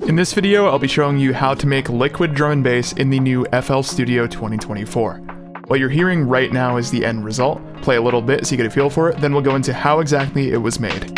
In this video, I'll be showing you how to make liquid drum and bass in the new FL Studio 2024. What you're hearing right now is the end result. Play a little bit so you get a feel for it, then we'll go into how exactly it was made.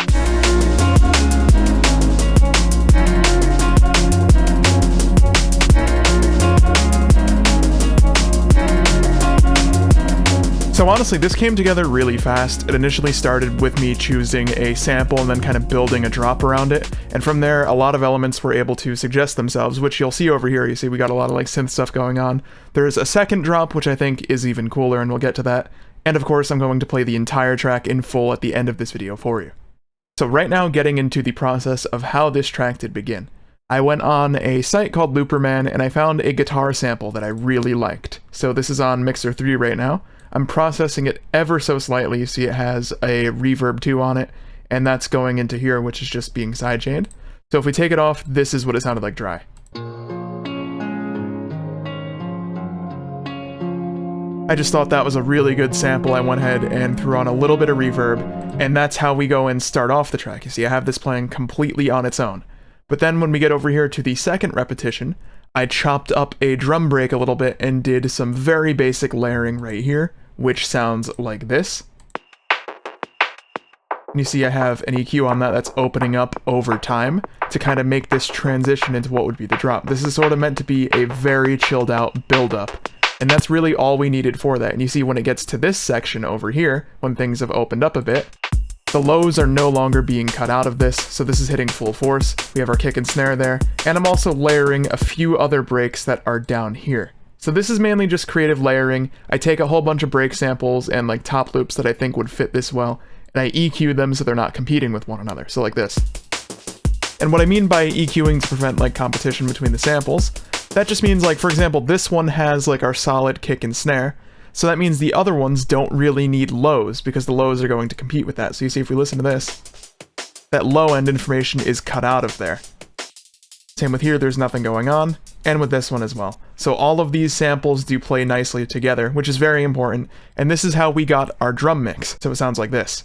So honestly, this came together really fast. It initially started with me choosing a sample and then kind of building a drop around it. And from there, a lot of elements were able to suggest themselves, which you'll see over here. You see we got a lot of like synth stuff going on. There's a second drop, which I think is even cooler, and we'll get to that. And of course, I'm going to play the entire track in full at the end of this video for you. So right now, getting into the process of how this track did begin. I went on a site called Looperman, and I found a guitar sample that I really liked. So this is on Mixer 3 right now. I'm processing it ever so slightly. You see it has a reverb 2 on it, and that's going into here, which is just being sidechained. So if we take it off, this is what it sounded like dry. I just thought that was a really good sample. I went ahead and threw on a little bit of reverb, and that's how we go and start off the track. You see I have this playing completely on its own. But then when we get over here to the second repetition, I chopped up a drum break a little bit and did some very basic layering right here, which sounds like this. And you see I have an EQ on that that's opening up over time to kind of make this transition into what would be the drop. This is sort of meant to be a very chilled out build-up, and that's really all we needed for that. And you see when it gets to this section over here, when things have opened up a bit, the lows are no longer being cut out of this, so this is hitting full force. We have our kick and snare there, and I'm also layering a few other breaks that are down here. So this is mainly just creative layering. I take a whole bunch of break samples and like top loops that I think would fit this well, and I EQ them so they're not competing with one another, so like this. And what I mean by EQing to prevent like competition between the samples, that just means like, for example, this one has like our solid kick and snare, so that means the other ones don't really need lows because the lows are going to compete with that. So you see if we listen to this, that low end information is cut out of there. Same with here, there's nothing going on, and with this one as well. So all of these samples do play nicely together, which is very important, and this is how we got our drum mix. So it sounds like this.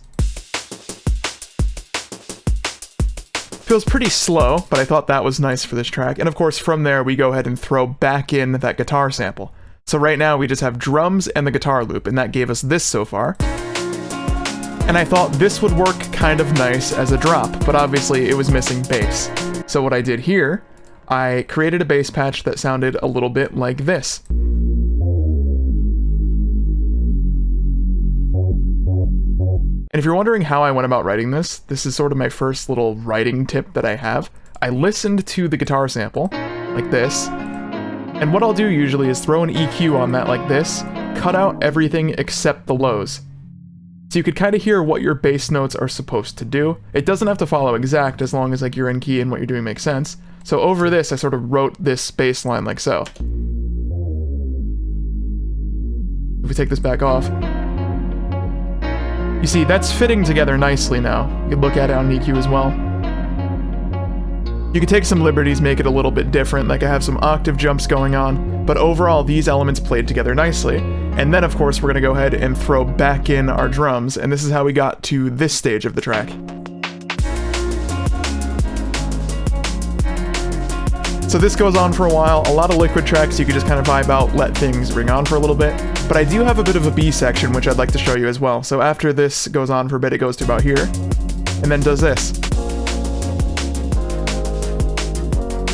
Feels pretty slow, but I thought that was nice for this track. And of course, from there, we go ahead and throw back in that guitar sample. So right now we just have drums and the guitar loop, and that gave us this so far. And I thought this would work kind of nice as a drop, but obviously it was missing bass. So what I did here, I created a bass patch that sounded a little bit like this. And if you're wondering how I went about writing this is sort of my first little writing tip that I have. I listened to the guitar sample, like this, and what I'll do usually is throw an EQ on that like this, cut out everything except the lows. So you could kind of hear what your bass notes are supposed to do. It doesn't have to follow exact as long as like you're in key and what you're doing makes sense. So over this, I sort of wrote this bass line like so. If we take this back off, you see that's fitting together nicely now. You can look at it on EQ as well. You can take some liberties, make it a little bit different, like I have some octave jumps going on, but overall these elements played together nicely. And then of course we're going to go ahead and throw back in our drums, and this is how we got to this stage of the track. So this goes on for a while, a lot of liquid tracks you can just kind of vibe out, let things ring on for a little bit, but I do have a bit of a B section which I'd like to show you as well. So after this goes on for a bit, it goes to about here, and then does this.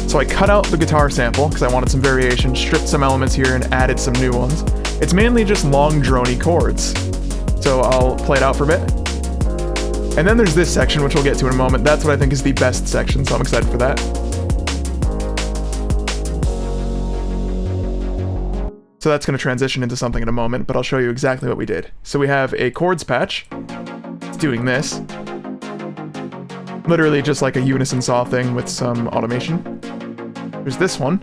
So I cut out the guitar sample because I wanted some variation, stripped some elements here and added some new ones. It's mainly just long droney chords. So I'll play it out for a bit. And then there's this section, which we'll get to in a moment. That's what I think is the best section, so I'm excited for that. So that's going to transition into something in a moment, but I'll show you exactly what we did. So we have a chords patch. It's doing this. Literally just like a unison saw thing with some automation. There's this one.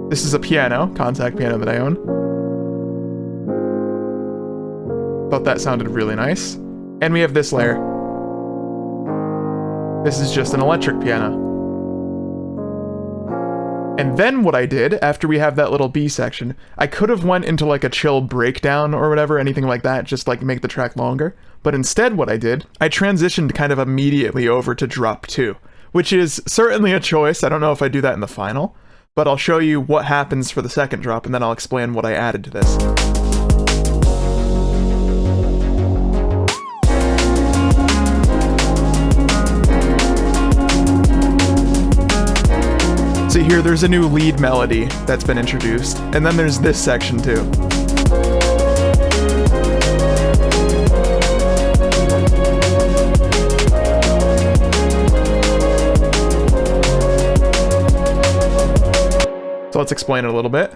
This is a piano, contact piano that I own. Thought that sounded really nice. And we have this layer. This is just an electric piano. And then what I did, after we have that little B section, I could have went into like a chill breakdown or whatever, anything like that, just like make the track longer. But instead what I did, I transitioned kind of immediately over to drop 2, which is certainly a choice. I don't know if I do that in the final, but I'll show you what happens for the second drop, and then I'll explain what I added to this. So here, there's a new lead melody that's been introduced, and then there's this section too. So let's explain it a little bit.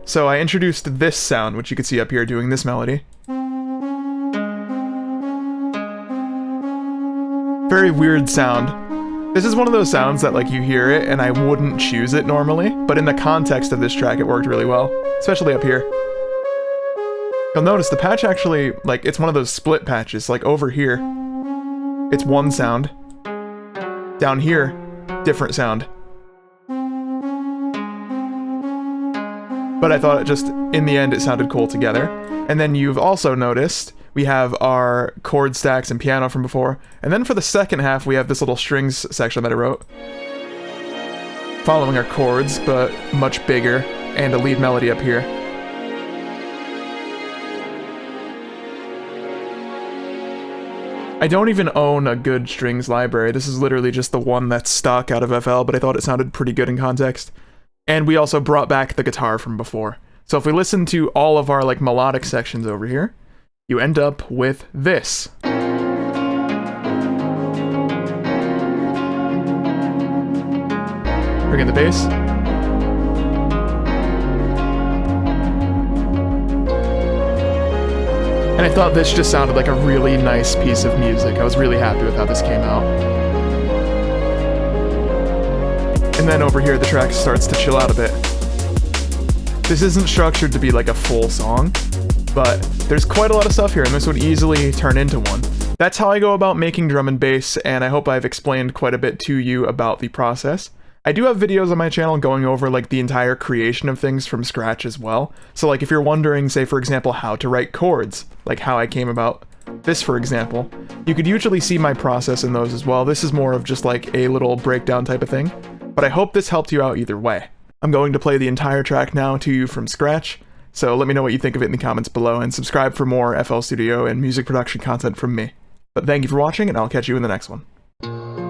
So I introduced this sound, which you can see up here doing this melody. Very weird sound. This is one of those sounds that like you hear it and I wouldn't choose it normally, but in the context of this track it worked really well, especially up here. You'll notice the patch actually, like, it's one of those split patches. Like over here, it's one sound. Down here, different sound. But I thought it just, in the end, it sounded cool together. And then you've also noticed we have our chord stacks and piano from before. And then for the second half, we have this little strings section that I wrote. Following our chords, but much bigger, and a lead melody up here. I don't even own a good strings library. This is literally just the one that's stock out of FL, but I thought it sounded pretty good in context. And we also brought back the guitar from before. So if we listen to all of our like melodic sections over here, you end up with this. Bring in the bass. And I thought this just sounded like a really nice piece of music. I was really happy with how this came out. And then over here, the track starts to chill out a bit. This isn't structured to be like a full song, but there's quite a lot of stuff here, and this would easily turn into one. That's how I go about making drum and bass, and I hope I've explained quite a bit to you about the process. I do have videos on my channel going over like the entire creation of things from scratch as well. So like if you're wondering, say for example, how to write chords, like how I came about this for example, you could usually see my process in those as well. This is more of just like a little breakdown type of thing. But I hope this helped you out either way. I'm going to play the entire track now to you from scratch, so let me know what you think of it in the comments below, and subscribe for more FL Studio and music production content from me. But thank you for watching, and I'll catch you in the next one.